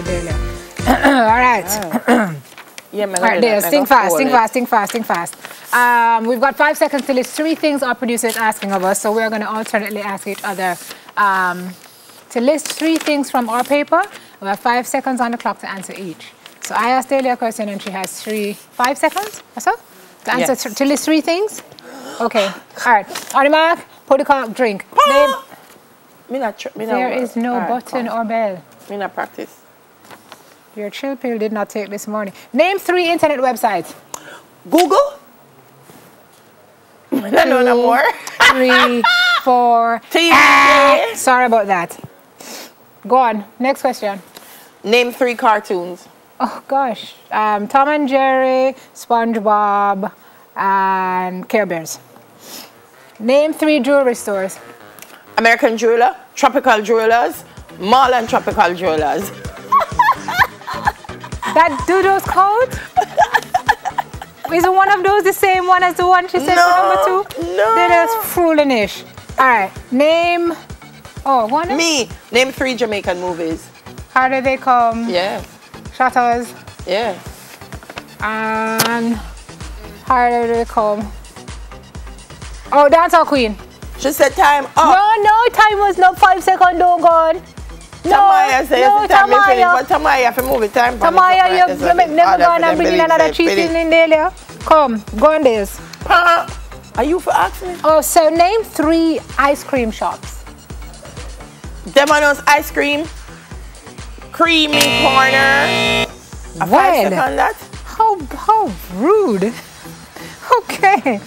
answer, Delia. All right. Yeah, All right, Delia, think fast. We've got 5 seconds to list 3 things our producer is asking of us, so we're going to alternately ask each other to list 3 things from our paper. We have 5 seconds on the clock to answer each. So I asked Delia a question and she has 5 seconds or so to answer, to list 3 things. Okay, all right. On the mark, put the cork, drink. Name. There is no button or bell. Me not practice. Your chill pill did not take this morning. Name 3 internet websites. Google? I don't know no more. 3, 4. TV. Sorry about that. Go on. Next question. Name 3 cartoons. Oh gosh. Tom and Jerry, SpongeBob, and Care Bears. Name 3 jewelry stores. American Jeweler, Tropical Jewelers, Mall and Tropical Jewelers. That do those codes? Is one of those the same one as the one she said for number 2? No. They're just foolish. All right. Name. Oh, one. Me. Name 3 Jamaican movies. How do they come? Yeah. Shutters. Yeah. And how do they come? Oh, Dancehall Queen. She said time up. No, time was not 5 seconds, don't go on. Tamaya says the time is finished, but Tamaya have to move it time. Tamaya, you never gone and bring in another cheating in there. Come, go on this. Are you for asking? Oh, so name 3 ice cream shops. Domino's ice cream, Creamy Corner. A 5 second that? How rude. Okay.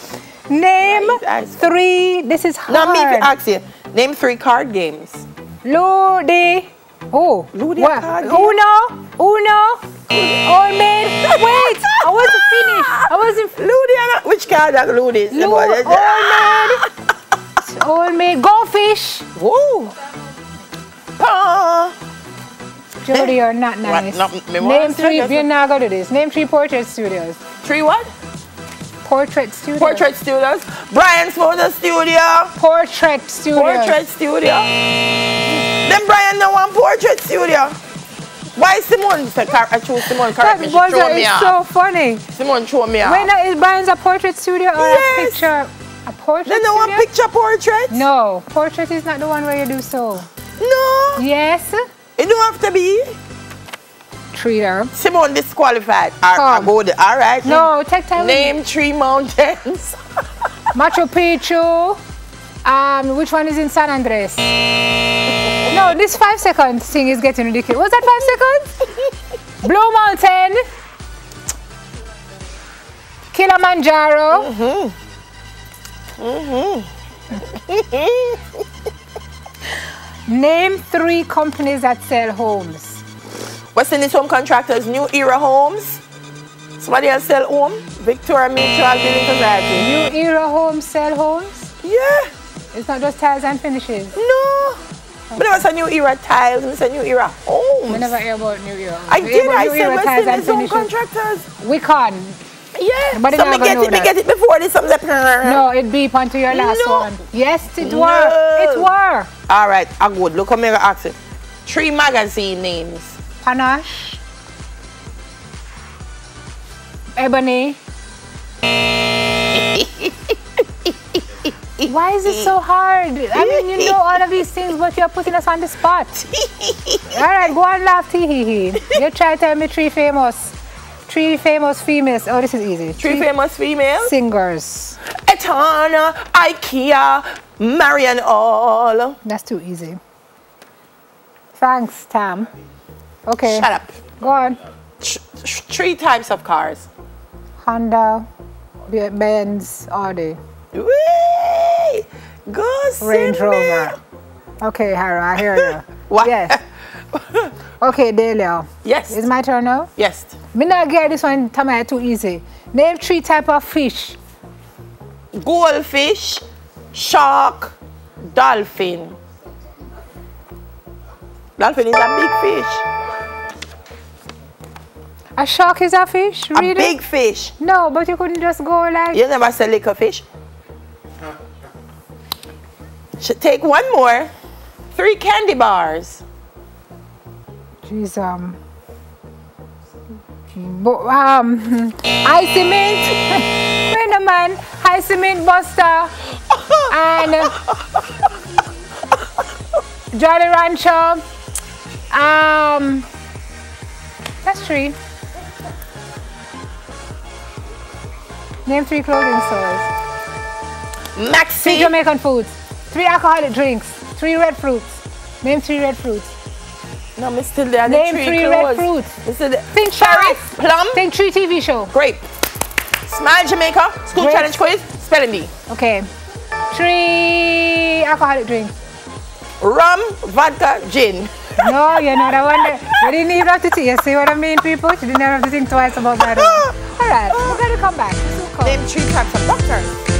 Name 3. This is hard. No, me to ask you. Name 3 card games. Ludi. Oh. Ludi card game? Uno. Old maid. Wait. I wasn't finished. Ludi. Which card are Ludi? Old maid. Goldfish. Whoa. Jody, you're not nice. Name 3. You're not going to do this. Name 3 portrait studios. 3 what? Portrait studios. Portrait studios. Brian's photo studio. Portrait studios. Portrait studio. Then Brian no one portrait studio. Why Simone said I choose Simone correct me? She throw me off. So funny. Simone throw me off. Wait, now is Brian's a portrait studio or a picture? A portrait then no one picture portrait? No, portrait is not the one where you do so. No. Yes. It don't have to be. Treater. Simone disqualified. All right. No, take time. Name 3 mountains. Machu Picchu. Which one is in San Andres? No, this 5 seconds thing is getting ridiculous. Was that 5 seconds? Blue Mountain. Kilimanjaro. Name 3 companies that sell homes. West Indies Home Contractors, New Era Homes. Somebody else sell home? Victoria Mutual Building Society. New Era Homes sell homes? Yeah. It's not just tiles and finishes? No. But there was a New Era Tiles, it's a New Era Homes. I never hear about New Era. I did, I said West Indies Home Contractors. Wicon. Yeah. So me get it before this. No, it beep onto your last one. Yes, it were. It were. All right, I'm good. Look how me ask it. 3 magazine names. Panache. Ebony. Why is it so hard? I mean, you know all of these things, but you're putting us on the spot. All right, go on, laugh, tee. You try to tell me 3 famous females. Oh, this is easy. 3 famous females? Singers. Etana, IKEA, Marian All. That's too easy. Thanks, Tam. Okay. Shut up. Go on. 3 types of cars. Honda, Benz, Audi. Whee! Go Range Rover. Okay, Hara, I hear you. What? Yes. Okay, Delia. Yes. Is my turn now? Yes. Me not get this one, Tamaya, too easy. Name 3 type of fish. Goldfish, shark, dolphin. Dolphin is a big fish. A shark is a fish? Really? A big fish. No, but you couldn't just go like... You never say lick a fish? Should take 1 more. 3 candy bars. Jeez, Icy Mint, Winnerman, Icy Mint Buster, and Jolly Rancher. That's 3. Name 3 clothing stores. Maxi. 3 Jamaican foods. 3 alcoholic drinks. 3 red fruits. Name 3 red fruits. No, me still there. Name 3 red fruits. Think cherry, plum. Think 3 TV show. Grape. Smile Jamaica. School Grape. challenge quiz. Spelling bee. Okay. 3 alcoholic drinks. Rum, vodka, gin. No, you're not a one. You didn't even have to think. You see what I mean, people? You didn't have to think twice about that. All right, we're going to come back. Name 3 types of doctors.